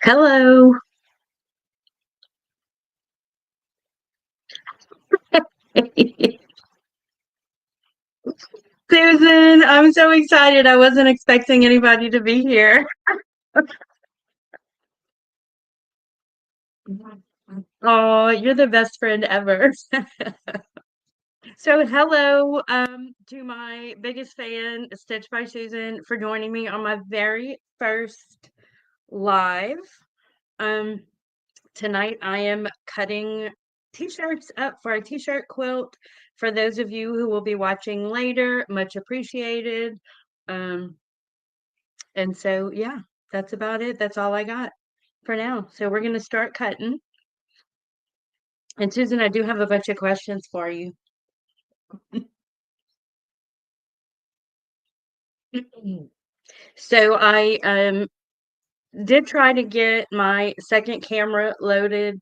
Hello. Susan, I'm so excited. I wasn't expecting anybody to be here. Oh, you're the best friend ever. So, hello to my biggest fan, Stitch by Susan, for joining me on my very first live. Um, Tonight I am cutting t-shirts up for a t-shirt quilt. For those of you who will be watching later, much appreciated. Um, And so, yeah, that's about it. That's all I got for now. So we're going to start cutting. And Susan, I do have a bunch of questions for you. So I did try to get my second camera loaded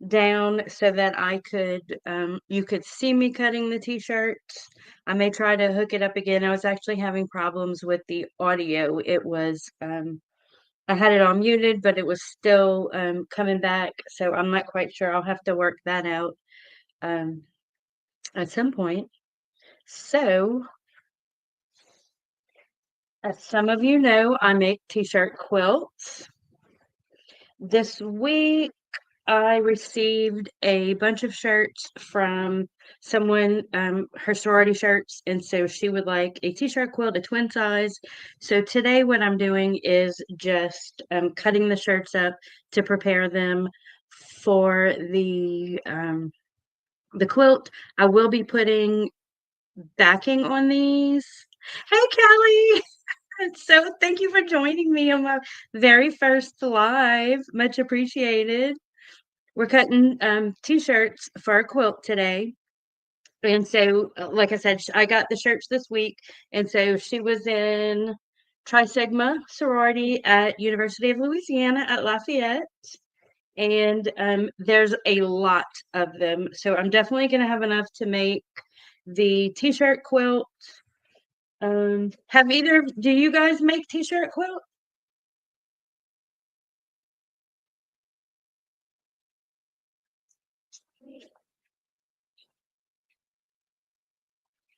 down so that I could you could see me cutting the t-shirts. I may try to hook it up again. I was actually having problems with the audio. It was I had it on muted, but it was still coming back. So I'm not quite sure. I'll have to work that out um, at some point. So, as some of you know, I make t-shirt quilts. This week, I received a bunch of shirts from someone, her sorority shirts, and so she would like a t-shirt quilt, a twin size. So today, what I'm doing is just cutting the shirts up to prepare them for the quilt. I will be putting backing on these. Hey, Kelly. So thank you for joining me on my very first live. Much appreciated. We're cutting t-shirts for a quilt today. And so, like I said, I got the shirts this week. And so she was in Tri Sigma sorority at University of Louisiana at Lafayette. And there's a lot of them. So I'm definitely going to have enough to make the t-shirt quilt. Do you guys make t-shirt quilt?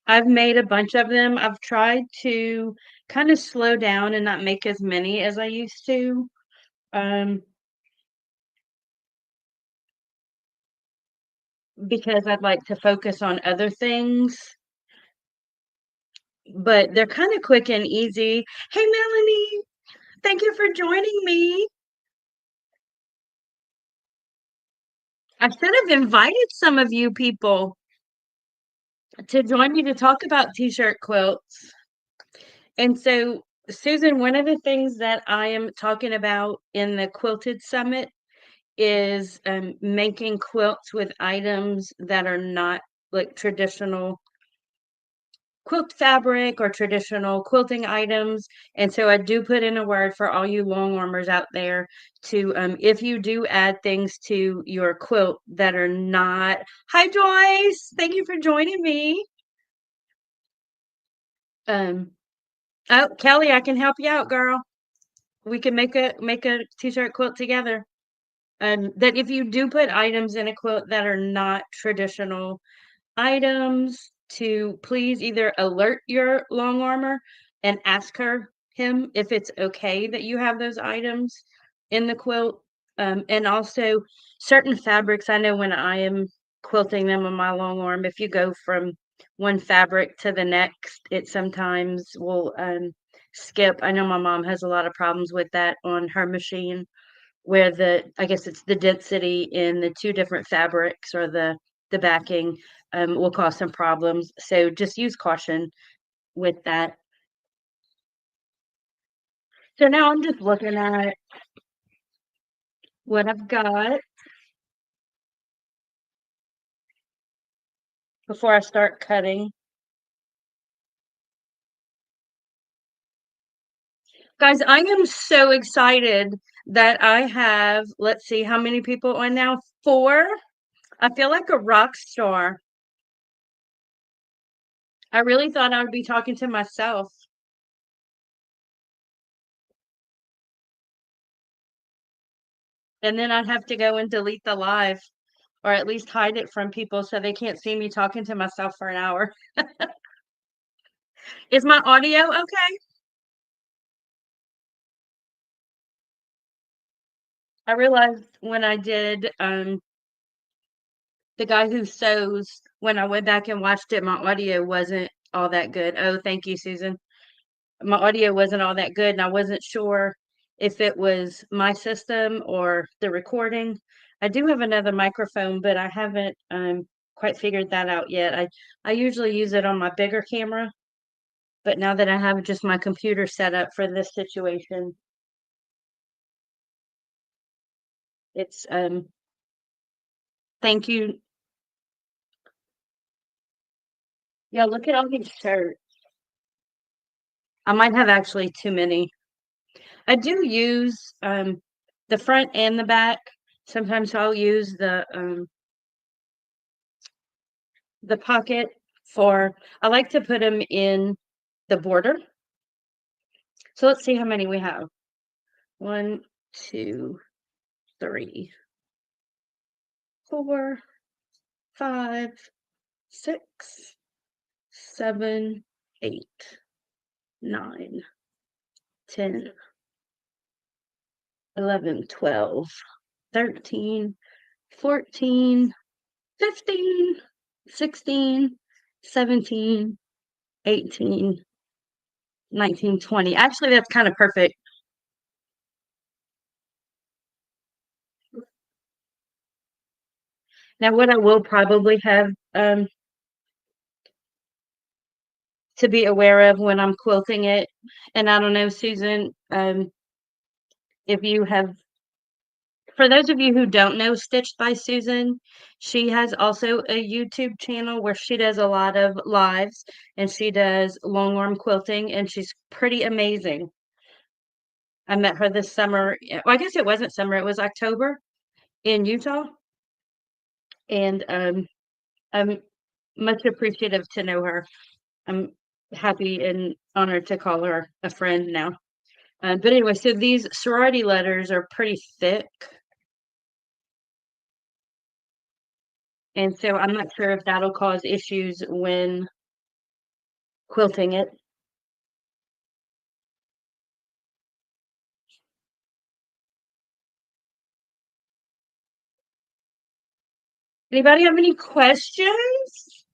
I've made a bunch of them. I've tried to kind of slow down and not make as many as I used to. Um, because I'd like to focus on other things, but they're kind of quick and easy. Hey, Melanie, thank you for joining me. I should have invited some of you people to join me to talk about t-shirt quilts. And so, Susan, one of the things that I am talking about in the Quilted Summit is making quilts with items that are not like traditional quilt fabric or traditional quilting items. And so I do put in a word for all you long armors out there to, if you do add things to your quilt that are not, hi Joyce, thank you for joining me. Um, oh, Kelly, I can help you out, girl. We can make a t-shirt quilt together. That if you do put items in a quilt that are not traditional items, to please either alert your long armor and ask him if it's okay that you have those items in the quilt. And also certain fabrics, I know when I am quilting them on my long arm, if you go from one fabric to the next, it sometimes will skip. I know my mom has a lot of problems with that on her machine, where I guess it's the density in the two different fabrics or the backing will cause some problems. So just use caution with that. So now I'm just looking at what I've got before I start cutting. Guys, I am so excited that I have, let's see, how many people on now? 4. I feel like a rock star. I really thought I would be talking to myself. And then I'd have to go and delete the live or at least hide it from people so they can't see me talking to myself for an hour. Is my audio okay? I realized when I did the guy who sews, when I went back and watched it, my audio wasn't all that good. Oh, thank you, Susan. My audio wasn't all that good, and I wasn't sure if it was my system or the recording. I do have another microphone, but I haven't quite figured that out yet. I usually use it on my bigger camera, but now that I have just my computer set up for this situation, it's thank you. Yeah, look at all these shirts. I might have actually too many. I do use the front and the back. Sometimes I'll use the pocket for, I like to put them in the border. So let's see how many we have. 1, 2, 3, 4, 5, 6, 7, 8, 9, 10, 11, 12, 13, 14, 15, 16, 17, 18, 19, 20. Actually, that's kind of perfect. Now, what I will probably have to be aware of when I'm quilting it, and I don't know, Susan, if you have, for those of you who don't know Stitched by Susan, she has also a YouTube channel where she does a lot of lives and she does long arm quilting, and she's pretty amazing. I met her this summer. Well, I guess it wasn't summer, it was October in Utah. And I'm much appreciative to know her. I'm happy and honored to call her a friend now. But anyway, so these sorority letters are pretty thick. And so I'm not sure if that'll cause issues when quilting it. Anybody have any questions?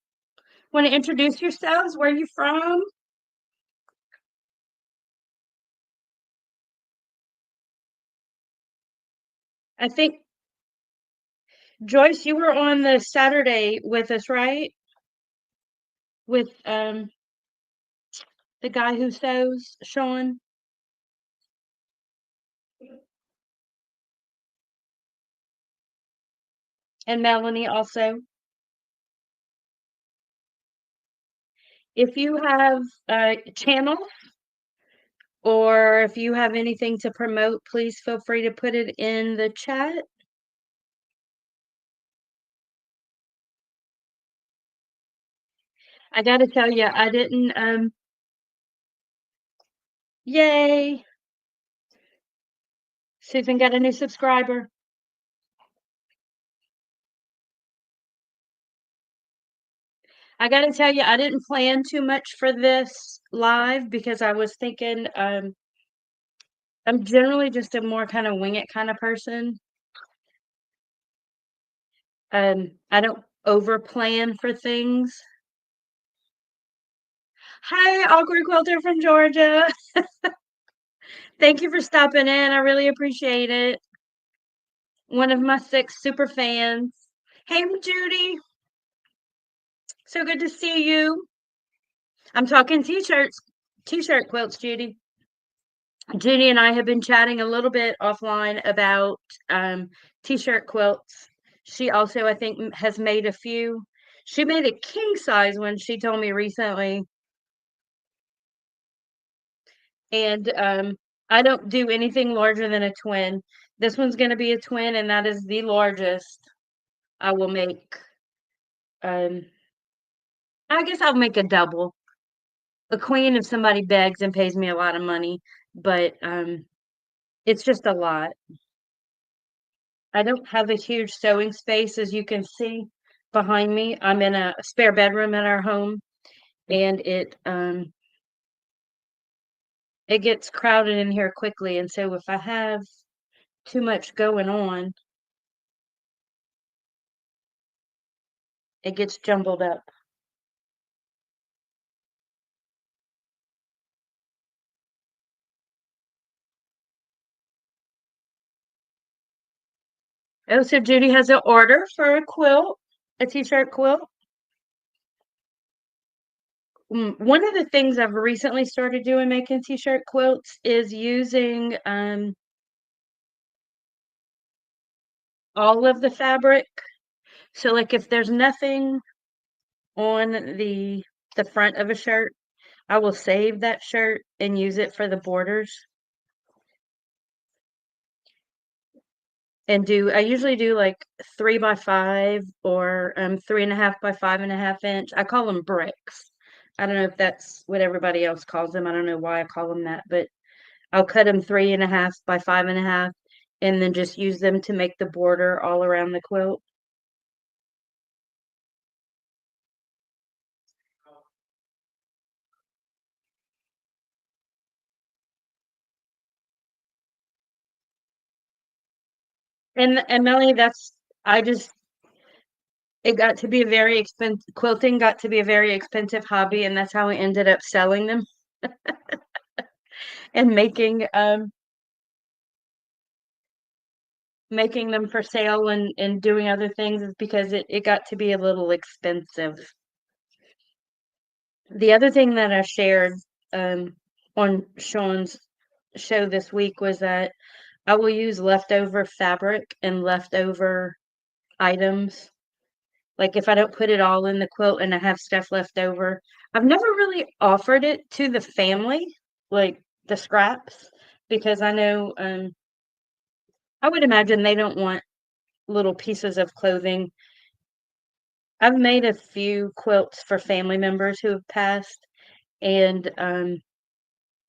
Want to introduce yourselves? Where are you from? I think, Joyce, you were on the Saturday with us, right? With the guy who sews, Sean. And Melanie also. If you have a channel or if you have anything to promote, please feel free to put it in the chat. I gotta tell you, I didn't yay. Susan got a new subscriber. I gotta tell you, I didn't plan too much for this live because I was thinking I'm generally just a more kind of wing it kind of person. I don't over plan for things. Hi, awkward quilter from Georgia. Thank you for stopping in. I really appreciate it. One of my 6 super fans. Hey, Judy. So good to see you. I'm talking t-shirts, t-shirt quilts, Judy. Judy and I have been chatting a little bit offline about t-shirt quilts. She also, I think, has made a few. She made a king size one, she told me recently. And I don't do anything larger than a twin. This one's going to be a twin, and that is the largest I will make. I guess I'll make a double. A queen if somebody begs and pays me a lot of money, but it's just a lot. I don't have a huge sewing space, as you can see behind me. I'm in a spare bedroom at our home, and it gets crowded in here quickly, and so if I have too much going on, it gets jumbled up. Oh, so Judy has an order for a quilt, a t-shirt quilt. One of the things I've recently started doing making t-shirt quilts is using all of the fabric. So like if there's nothing on the front of a shirt, I will save that shirt and use it for the borders. And I usually do like 3 by 5 or 3.5 by 5.5 inch. I call them bricks. I don't know if that's what everybody else calls them. I don't know why I call them that, but I'll cut them 3.5 by 5.5 and then just use them to make the border all around the quilt. And Melanie, I just it got to be a very expensive quilting got to be a very expensive hobby, and that's how I ended up selling them and making them for sale and doing other things is because it got to be a little expensive. The other thing that I shared on Sean's show this week was that I will use leftover fabric and leftover items. Like if I don't put it all in the quilt and I have stuff left over, I've never really offered it to the family, like the scraps, because I know I would imagine they don't want little pieces of clothing. I've made a few quilts for family members who have passed, and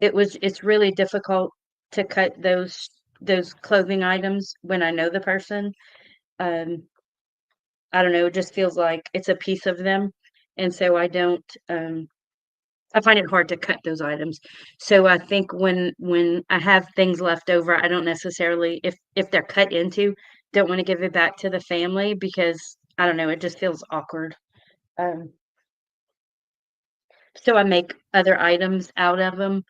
it's really difficult to cut those clothing items when I know the person. Um, I don't know, it just feels like it's a piece of them, and so I find it hard to cut those items. So I think when I have things left over, I don't necessarily, if they're cut into, don't want to give it back to the family because I don't know, it just feels awkward. Um, so I make other items out of them.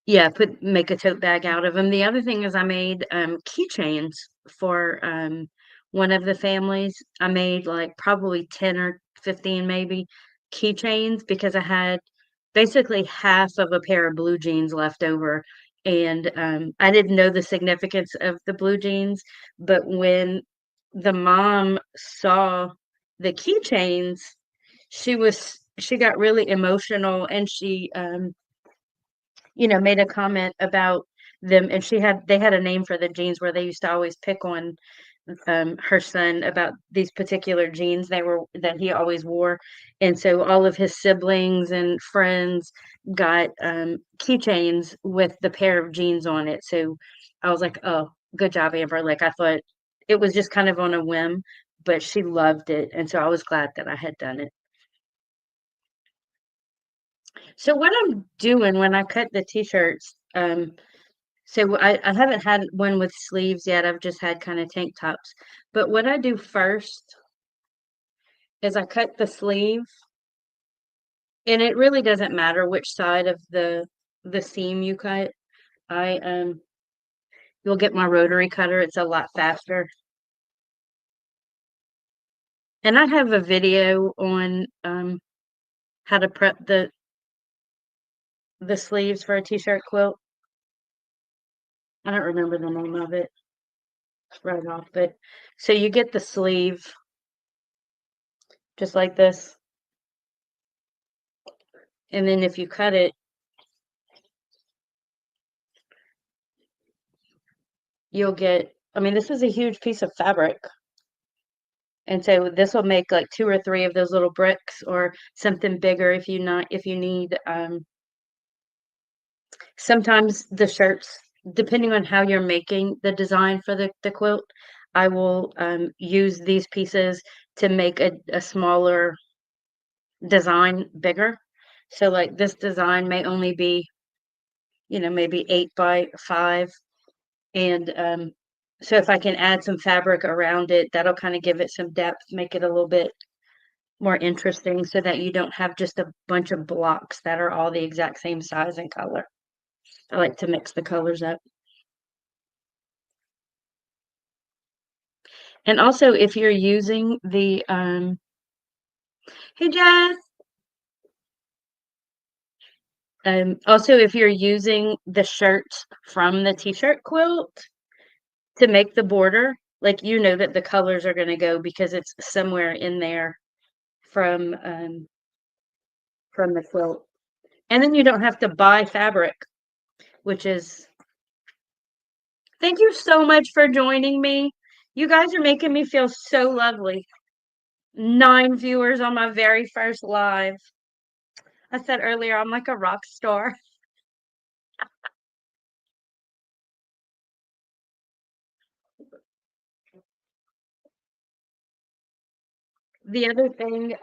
Yeah, make a tote bag out of them. The other thing is I made keychains for one of the families. I made like probably 10 or 15 maybe keychains because I had basically half of a pair of blue jeans left over. And I didn't know the significance of the blue jeans, but when the mom saw the keychains, she got really emotional and she made a comment about them, and they had a name for the jeans where they used to always pick on her son about these particular jeans that he always wore. And so all of his siblings and friends got keychains with the pair of jeans on it. So I was like, oh, good job, Amber. Like I thought it was just kind of on a whim, but she loved it. And so I was glad that I had done it. So what I'm doing when I cut the t-shirts, so I haven't had one with sleeves yet. I've just had kind of tank tops. But what I do first is I cut the sleeve, and it really doesn't matter which side of the seam you cut. I You'll get my rotary cutter. It's a lot faster. And I have a video on how to prep the sleeves for a t-shirt quilt. I don't remember the name of it right off, but so you get the sleeve just like this. And then if you cut it, you'll get, I mean, this is a huge piece of fabric. And so this will make like 2 or 3 of those little bricks or something bigger if you need sometimes the shirts, depending on how you're making the design for the quilt, I will use these pieces to make a smaller design bigger. So like this design may only be, maybe 8 by 5. And so if I can add some fabric around it, that'll kind of give it some depth, make it a little bit more interesting so that you don't have just a bunch of blocks that are all the exact same size and color. I like to mix the colors up. And also if you're using the hey Jess, also if you're using the shirts from the t-shirt quilt to make the border, like that the colors are going to go because it's somewhere in there from the quilt. And then you don't have to buy fabric, which is thank you so much for joining me. You guys are making me feel so lovely. 9 viewers on my very first live. I said earlier, I'm like a rock star. The other thing,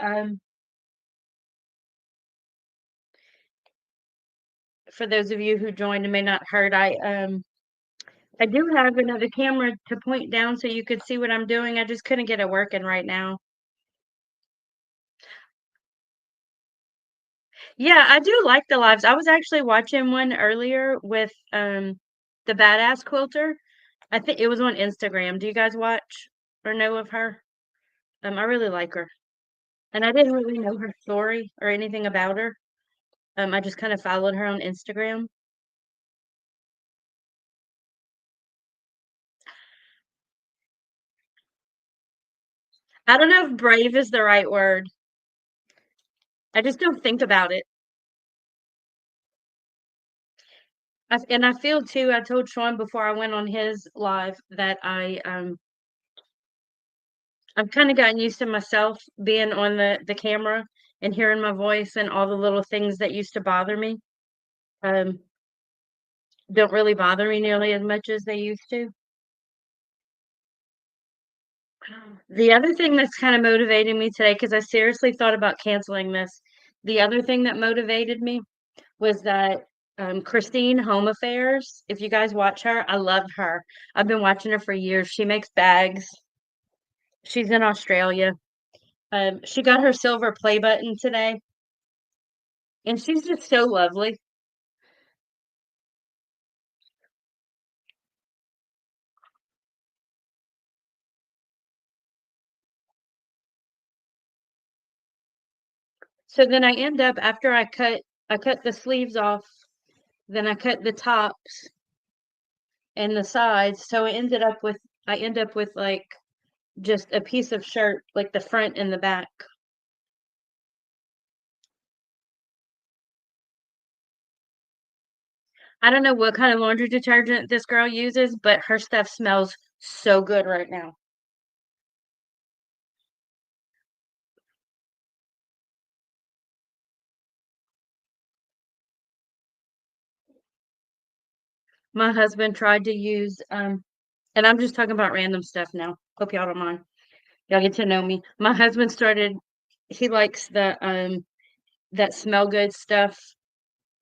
for those of you who joined and may not heard, I do have another camera to point down so you could see what I'm doing. I just couldn't get it working right now. Yeah, I do like the lives. I was actually watching one earlier with the Badass Quilter. I think it was on Instagram. Do you guys watch or know of her? I really like her. And I didn't really know her story or anything about her. I just kind of followed her on Instagram. I don't know if brave is the right word. I just don't think about it. And I feel too, I told Sean before I went on his live that I've kind of gotten used to myself being on the camera and hearing my voice and all the little things that used to bother me. Um, don't really bother me nearly as much as they used to. The other thing that's kind of motivating me today, because I seriously thought about canceling this, the other thing that motivated me was that Christine Home Affairs, if you guys watch her, I love her. I've been watching her for years. She makes bags. She's in Australia. She got her silver play button today, and she's just so lovely. So then I end up after I cut the sleeves off, then I cut the tops and the sides. So I end up with like just a piece of shirt, like the front and the back. I don't know what kind of laundry detergent this girl uses, but her stuff smells so good right now. My husband tried to use and I'm just talking about random stuff now. Hope y'all don't mind. Y'all get to know me. My husband started he likes the that smell good stuff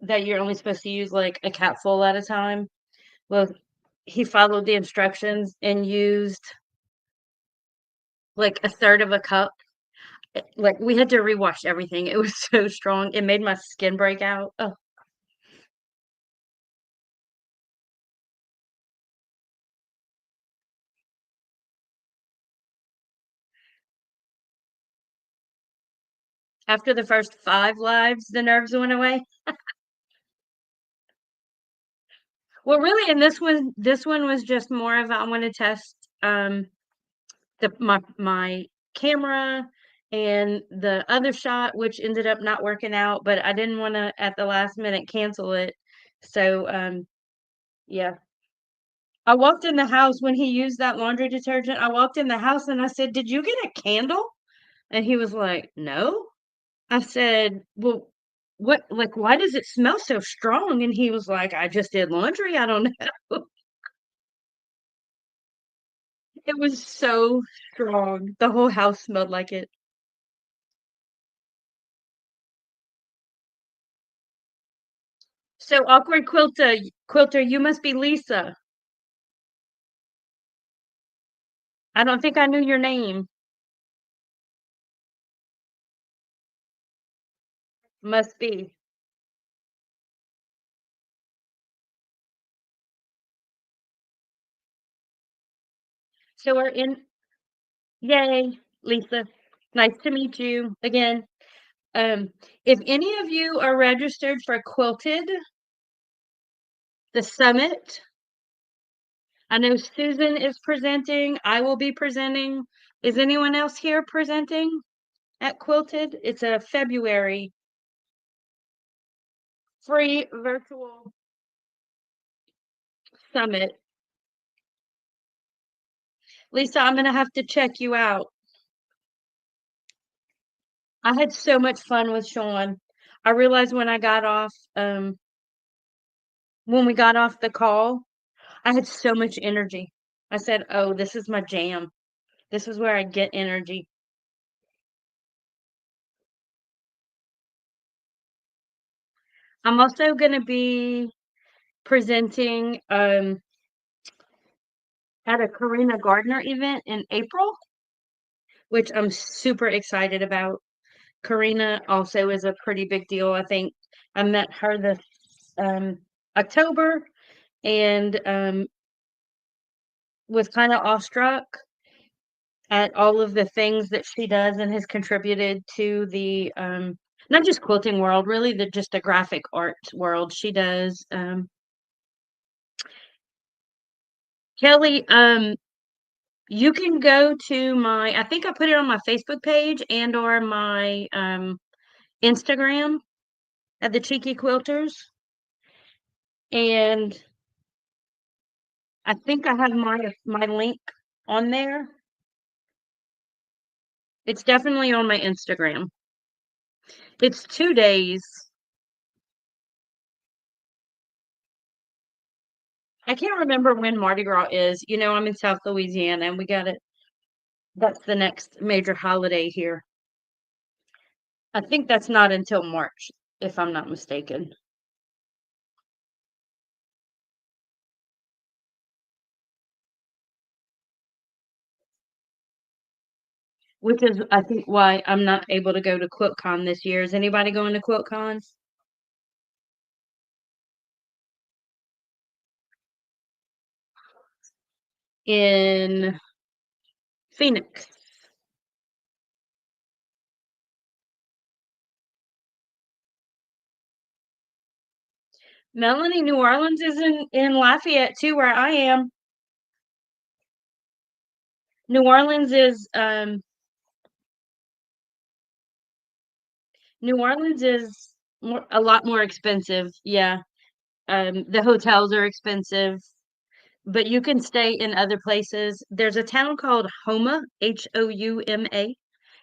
that you're only supposed to use like a capful at a time. Well, he followed the instructions and used like a third of a cup. Like we had to rewash everything. It was so strong. It made my skin break out. Oh. After the first 5 lives, the nerves went away. Well, really, and this one was just more of I want to test my camera and the other shot, which ended up not working out, but I didn't want to at the last minute cancel it. So yeah. I walked in the house when he used that laundry detergent. I walked in the house and I said, "Did you get a candle?" And he was like, "No." I said, "Well, what, like, why does it smell so strong?" And he was like, "I just did laundry. I don't know." It was so strong. The whole house smelled like it. So awkward quilter, you must be Lisa. I don't think I knew your name. Must be. So we're in. Yay, Lisa. Nice to meet you again. Um, if any of you are registered for Quilted, the summit, I know Susan is presenting. I will be presenting. Is anyone else here presenting at Quilted? It's a February free virtual summit. Lisa, I'm gonna have to check you out. I had so much fun with Sean. I realized when we got off the call, I had so much energy. I said, "Oh, this is my jam. This is where I get energy." I'm also going to be presenting at a Karina Gardner event in April, which I'm super excited about. Karina also is a pretty big deal. I think I met her this October and was kind of awestruck at all of the things that she does and has contributed to the not just quilting world, really the just the graphic art world. She does. Kelly, you can go to I think I put it on my Facebook page and or my Instagram at the Cheeky Quilters. And I think I have my link on there. It's definitely on my Instagram. It's 2 days. I can't remember when Mardi Gras is. You know, I'm in South Louisiana and we got it. That's the next major holiday here. I think that's not until March, if I'm not mistaken. Which is, I think, why I'm not able to go to QuiltCon this year. Is anybody going to QuiltCon in Phoenix? Melanie, New Orleans is in Lafayette too, where I am. New Orleans is New Orleans is a lot more expensive. Yeah. The hotels are expensive, but you can stay in other places. There's a town called Houma, Houma,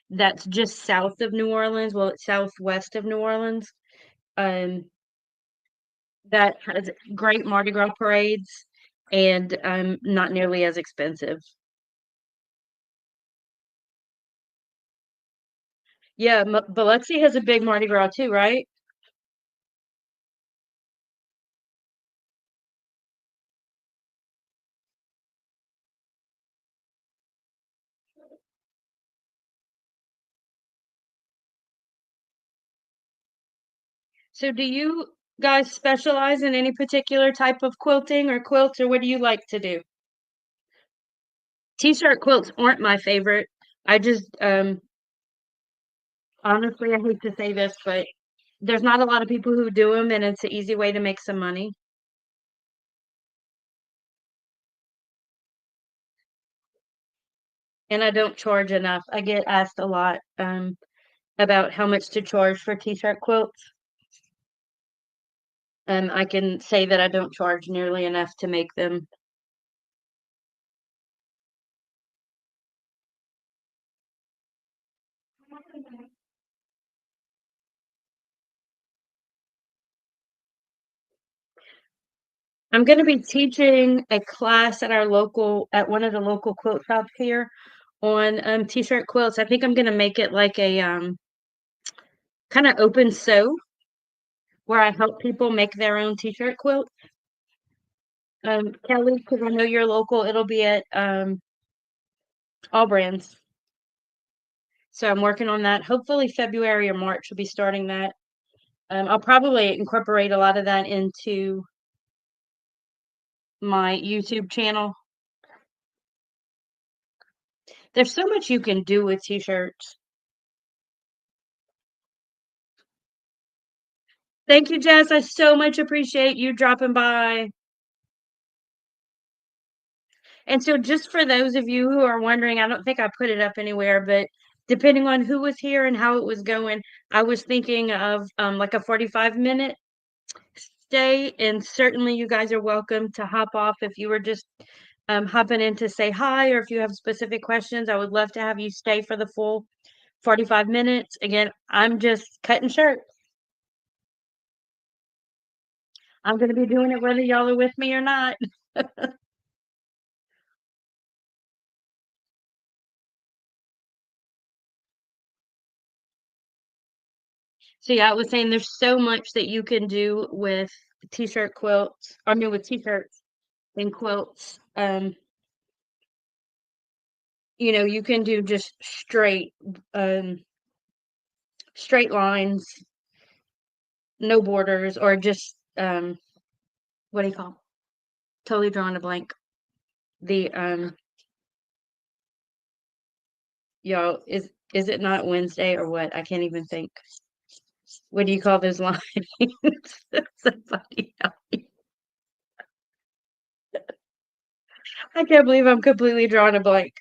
that's just south of New Orleans. Well, it's southwest of New Orleans. Um, that has great Mardi Gras parades and not nearly as expensive. Yeah, Biloxi has a big Mardi Gras too, right? So do you guys specialize in any particular type of quilting or quilts, or what do you like to do? T-shirt quilts aren't my favorite. I just honestly, I hate to say this, but there's not a lot of people who do them, and it's an easy way to make some money. And I don't charge enough. I get asked a lot about how much to charge for t-shirt quilts. I can say that I don't charge nearly enough to make them. I'm gonna be teaching a class at one of the local quilt shops here on, t-shirt quilts. I think I'm gonna make it like a, kinda open sew where I help people make their own t-shirt quilt. Kelly, because I know you're local, it'll be at, All Brands. So I'm working on that. Hopefully February or March will be starting that. I'll probably incorporate a lot of that into my YouTube channel. There's so much you can do with t-shirts. Thank you, Jess. I so much appreciate you dropping by. And so just for those of you who are wondering, I don't think I put it up anywhere, but depending on who was here and how it was going, I was thinking of like a 45-minute stay, and certainly you guys are welcome to hop off if you were just hopping in to say hi, or if you have specific questions. I would love to have you stay for the full 45 minutes. Again, I'm just cutting shirts. I'm going to be doing it whether y'all are with me or not. So yeah, I was saying there's so much that you can do with t-shirt quilts. I mean, with t-shirts and quilts. You can do just um, straight lines, no borders, or just what do you call? Totally drawing a blank. The y'all is it not Wednesday or what? I can't even think. What do you call those lines? Somebody help me. I can't believe I'm completely drawing a blank.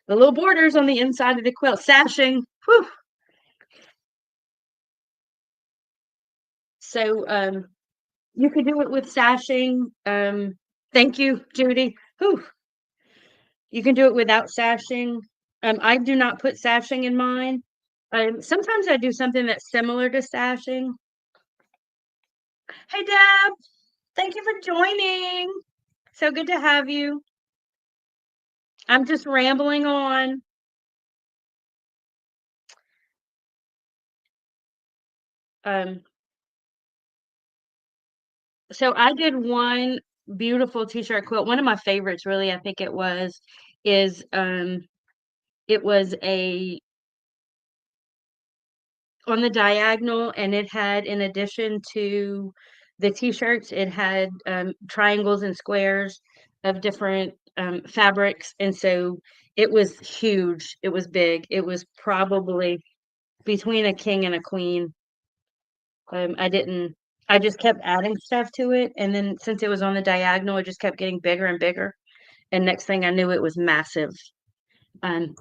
The little borders on the inside of the quilt, sashing. Whew. So you could do it with sashing. Thank you, Judy. Whew. You can do it without sashing. I do not put sashing in mine. Sometimes I do something that's similar to sashing. Hey, Deb. Thank you for joining. So good to have you. I'm just rambling on. Um, so I did one beautiful t-shirt quilt. One of my favorites, really, I think is it was a on the diagonal, and it had, in addition to the t-shirts, it had triangles and squares of different fabrics, and so it was huge. It was big. It was probably between a king and a queen. I just kept adding stuff to it, and then since it was on the diagonal, it just kept getting bigger and bigger, and next thing I knew, it was massive.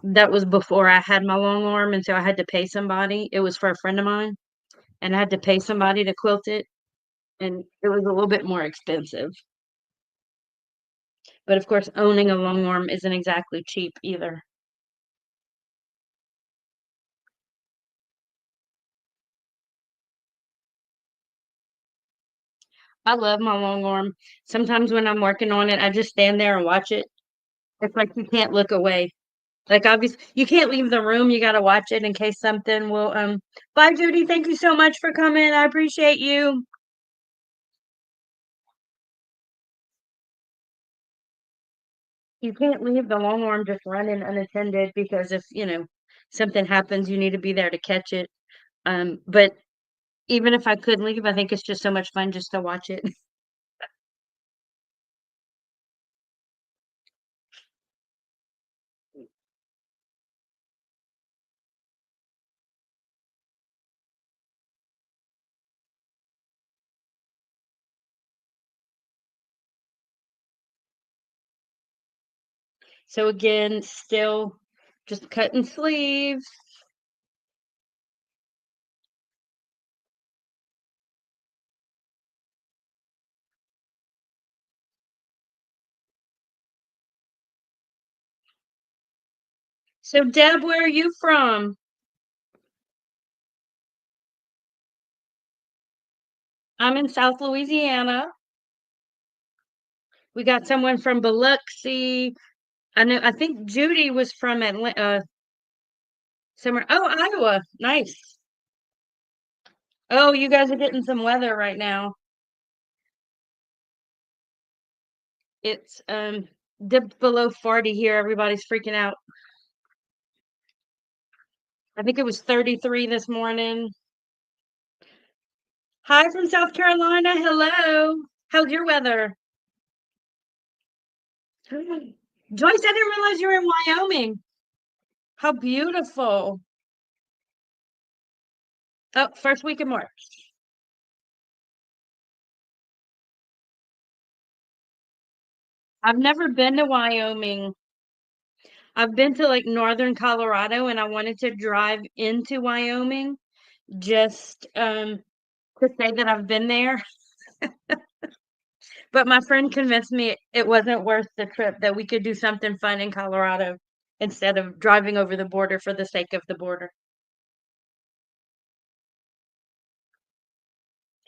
That was before I had my long arm, and so I had to pay somebody. It was for a friend of mine, and I had to pay somebody to quilt it, and it was a little bit more expensive. But of course, owning a long arm isn't exactly cheap either. I love my long arm. Sometimes when I'm working on it, I just stand there and watch it. It's like you can't look away. Like, obviously, you can't leave the room. You got to watch it in case something will. Bye, Judy. Thank you so much for coming. I appreciate you. You can't leave the long arm just running unattended because if something happens, you need to be there to catch it. But even if I could leave, I think it's just so much fun just to watch it. So again, still just cutting sleeves. So Deb, where are you from? I'm in South Louisiana. We got someone from Biloxi. I think Judy was from Atlanta, somewhere. Oh, Iowa. Nice. Oh, you guys are getting some weather right now. It's dipped below 40 here. Everybody's freaking out. I think it was 33 this morning. Hi from South Carolina. Hello. How's your weather? Joyce, I didn't realize you were in Wyoming. How beautiful. Oh, first week of March. I've never been to Wyoming. I've been to like northern Colorado and I wanted to drive into Wyoming just to say that I've been there. But my friend convinced me it wasn't worth the trip, that we could do something fun in Colorado instead of driving over the border for the sake of the border.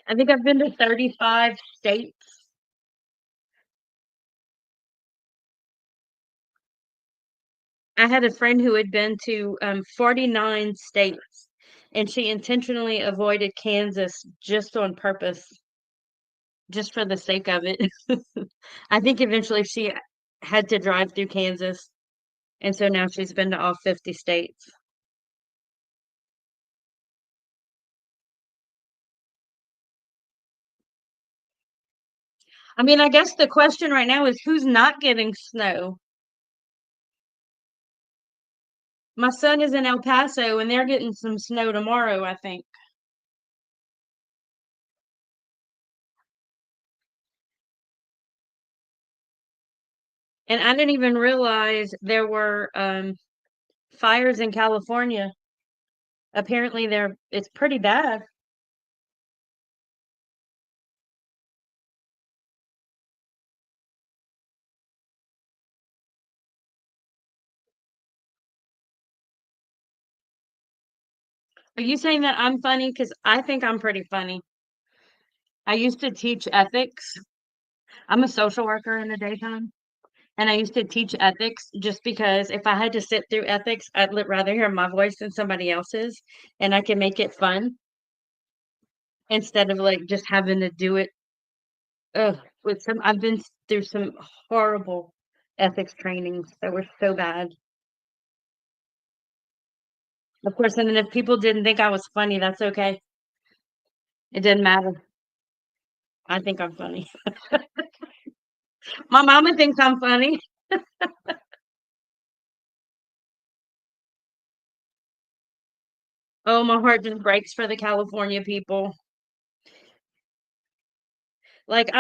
I think I've been to 35 states. I had a friend who had been to 49 states, and she intentionally avoided Kansas just on purpose, just for the sake of it. I think eventually she had to drive through Kansas, and so now she's been to all 50 states. I mean, I guess the question right now is who's not getting snow? My son is in El Paso, and they're getting some snow tomorrow, I think. And I didn't even realize there were fires in California. Apparently, it's pretty bad. Are you saying that I'm funny? Because I think I'm pretty funny. I used to teach ethics. I'm a social worker in the daytime, and I used to teach ethics just because if I had to sit through ethics, rather hear my voice than somebody else's, and I can make it fun instead of like just having to do it. Ugh, I've been through some horrible ethics trainings that were so bad. Of course, and then if people didn't think I was funny, that's okay. It didn't matter. I think I'm funny. My mama thinks I'm funny. Oh, my heart just breaks for the California people. Like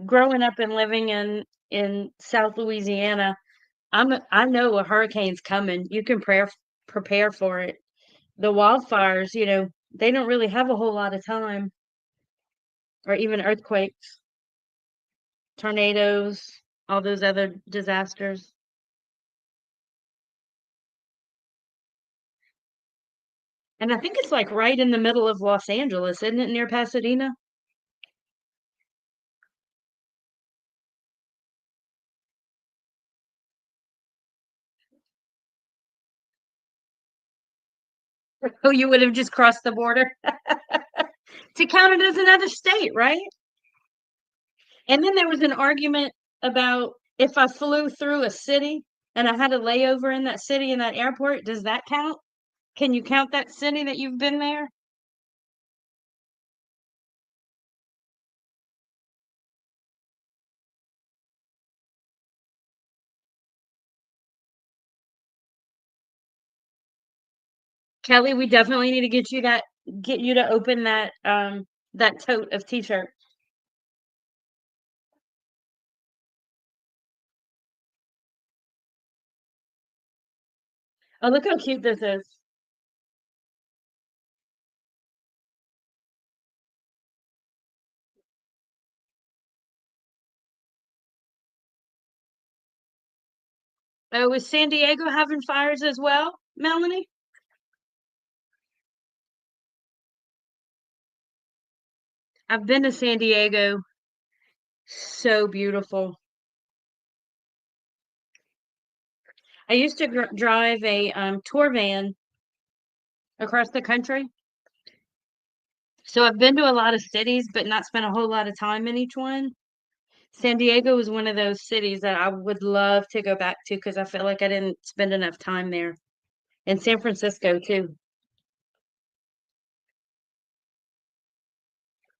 growing up and living in South Louisiana, I know a hurricane's coming. You can prepare for it. The wildfires, they don't really have a whole lot of time, or even earthquakes, tornadoes, all those other disasters. And I think it's like right in the middle of Los Angeles, isn't it, near Pasadena? Oh, you would have just crossed the border to count it as another state, right? And then there was an argument about if I flew through a city and I had a layover in that city in that airport, does that count? Can you count that city that you've been there? Kelly, we definitely need to get you to open that tote of t-shirts. Oh, look how cute this is. Oh, is San Diego having fires as well, Melanie? I've been to San Diego. So beautiful. I used to drive a tour van across the country. So I've been to a lot of cities, but not spent a whole lot of time in each one. San Diego was one of those cities that I would love to go back to because I feel like I didn't spend enough time there. And San Francisco too.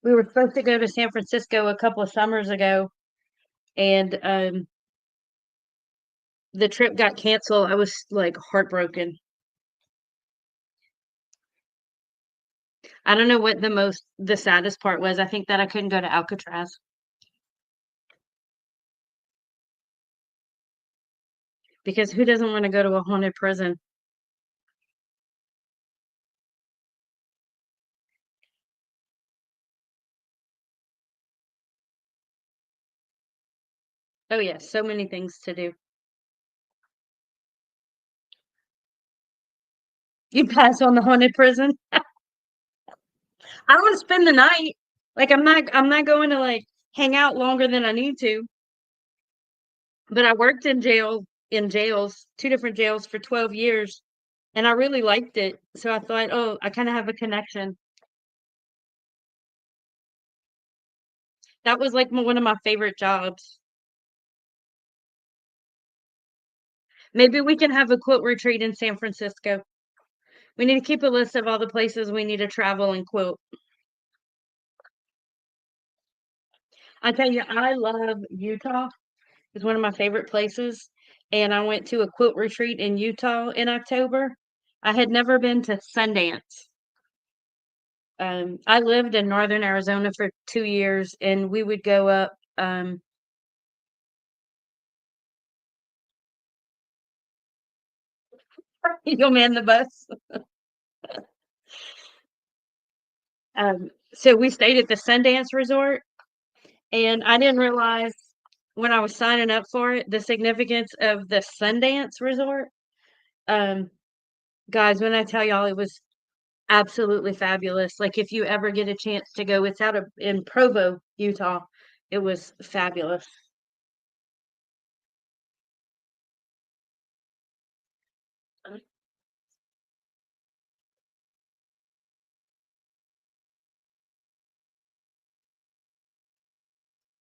We were supposed to go to San Francisco a couple of summers ago, and the trip got canceled. I was like heartbroken. I don't know what the saddest part was. I think that I couldn't go to Alcatraz because who doesn't want to go to a haunted prison? Oh yes, so many things to do. You pass on the haunted prison. I want to spend the night. Like I'm not going to like hang out longer than I need to. But I worked in jails, two different jails for 12 years, and I really liked it. So I thought, oh, I kind of have a connection. That was like one of my favorite jobs. Maybe we can have a quilt retreat in San Francisco. We need to keep a list of all the places we need to travel and quilt. I tell you, I love Utah. It's one of my favorite places. And I went to a quilt retreat in Utah in October. I had never been to Sundance. I lived in northern Arizona for 2 years, and we would go up. You'll man the bus. So we stayed at the Sundance Resort, and I didn't realize when I was signing up for it the significance of the Sundance Resort. Um, Guys, when I tell y'all, it was absolutely fabulous. Like if you ever get a chance to go, it's out of in Provo, Utah. It was fabulous.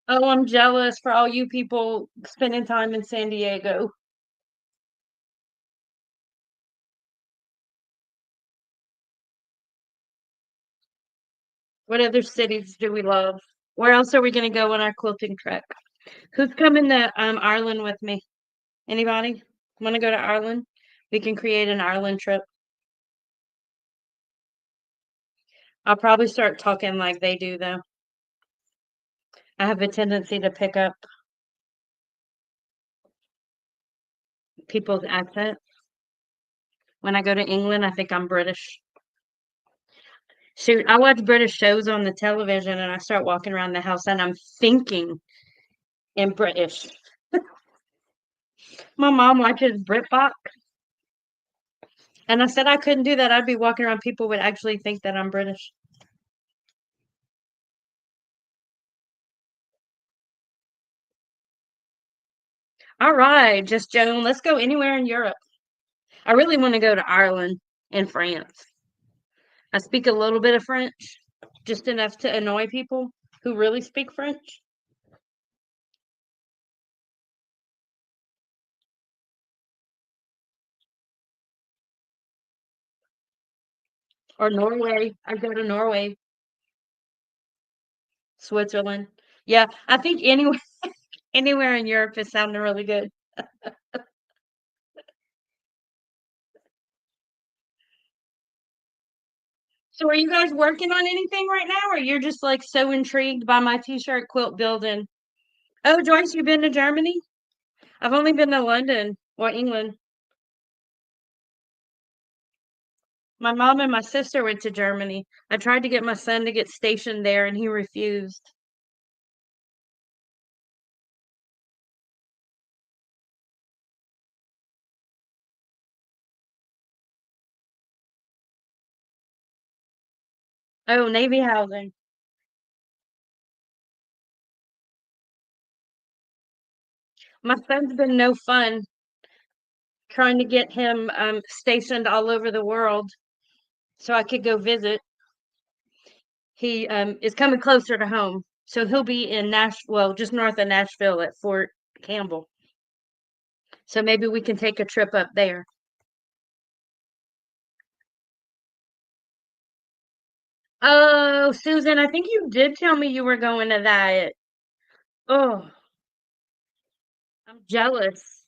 Oh, I'm jealous for all you people spending time in San Diego. What other cities do we love? Where else are we going to go on our quilting trek? Who's coming to Ireland with me? Anybody want to go to Ireland? We can create an Ireland trip. I'll probably start talking like they do, though. I have a tendency to pick up people's accent. When I go to England, I think I'm British. Shoot, I watch British shows on the television and I start walking around the house and I'm thinking in British. My mom watches Britpop, and I said I couldn't do that. I'd be walking around, people would actually think that I'm British. All right, just Joan, let's go anywhere in Europe. I really want to go to Ireland and France. I speak a little bit of French, just enough to annoy people who really speak French. Or Norway. I go to Norway, Switzerland. Yeah, I think anywhere anywhere in Europe is sounding really good. So are you guys working on anything right now, or you're just like so intrigued by my t-shirt quilt building? Oh, Joyce, you've been to Germany? I've only been to London or England. My mom and my sister went to Germany. I tried to get my son to get stationed there and he refused. Oh, Navy housing. My son's been no fun trying to get him stationed all over the world so I could go visit. He is coming closer to home. So he'll be in Nashville, just north of Nashville at Fort Campbell. So maybe we can take a trip up there. Oh, Susan, I think you did tell me you were going to that. Oh, I'm jealous.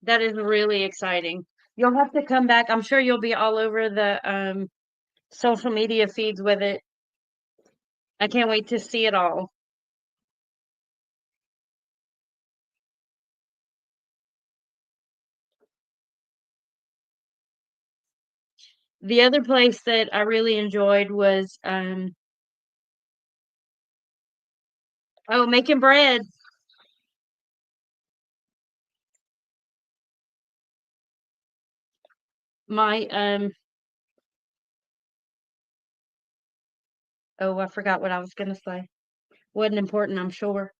That is really exciting. You'll have to come back. I'm sure you'll be all over the social media feeds with it. I can't wait to see it all. The other place that I really enjoyed was oh, making bread. My oh, I forgot what I was gonna say. Wasn't important, I'm sure.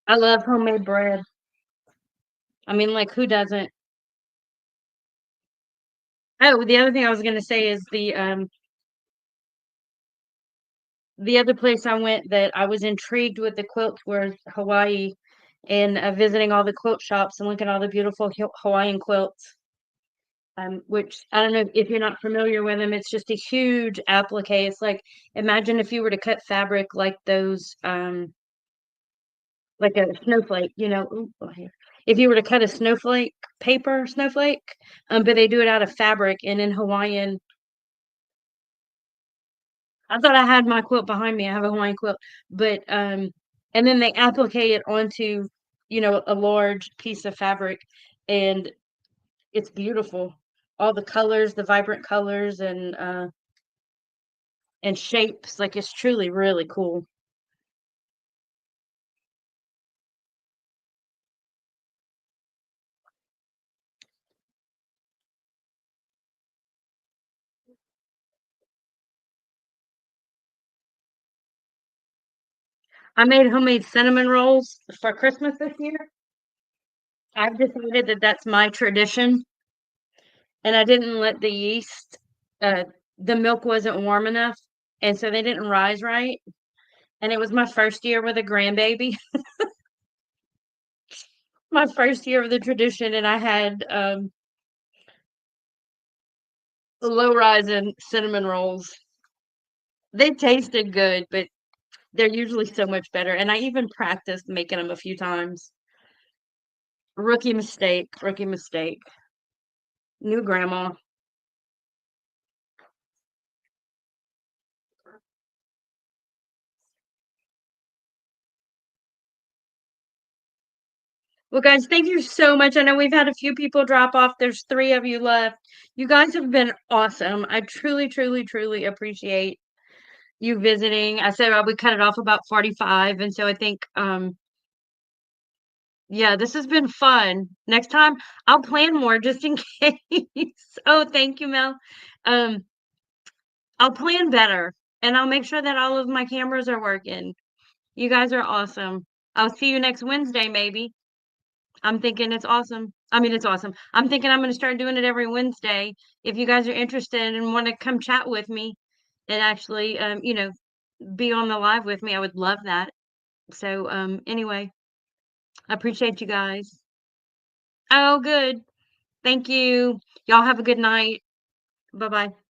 I love homemade bread. I mean, like who doesn't? Oh, the other thing I was gonna say is the other place I went that I was intrigued with the quilts was Hawaii and visiting all the quilt shops and looking at all the beautiful Hawaiian quilts. Which I don't know if you're not familiar with them. It's just a huge applique. It's like imagine if you were to cut fabric like those, like a snowflake. Ooh, oh, here. If you were to cut a snowflake paper snowflake, but they do it out of fabric and in Hawaiian. I thought I had my quilt behind me. I have a Hawaiian quilt, but and then they applique it onto, a large piece of fabric, and it's beautiful. All the colors, the vibrant colors, and shapes. Like it's truly really cool. I made homemade cinnamon rolls for Christmas this year. I've decided that that's my tradition, and I didn't let the yeast, uh, the milk wasn't warm enough, and so they didn't rise right. And it was my first year with a grandbaby, my first year of the tradition, and I had low rising cinnamon rolls. They tasted good, but they're usually so much better. And I even practiced making them a few times. Rookie mistake, rookie mistake. New grandma. Well, guys, thank you so much. I know we've had a few people drop off. There's three of you left. You guys have been awesome. I truly, truly, truly appreciate you visiting. I said we cut it off about 45, and so I think yeah, this has been fun. Next time I'll plan more just in case. Oh, thank you, Mel. Um, I'll plan better and I'll make sure that all of my cameras are working. You guys are awesome. I'll see you next Wednesday, maybe. I'm thinking it's awesome. I mean, it's awesome. I'm thinking I'm going to start doing it every Wednesday. If you guys are interested and want to come chat with me and actually, be on the live with me, I would love that. So, anyway, I appreciate you guys. Oh, good. Thank you. Y'all have a good night. Bye bye.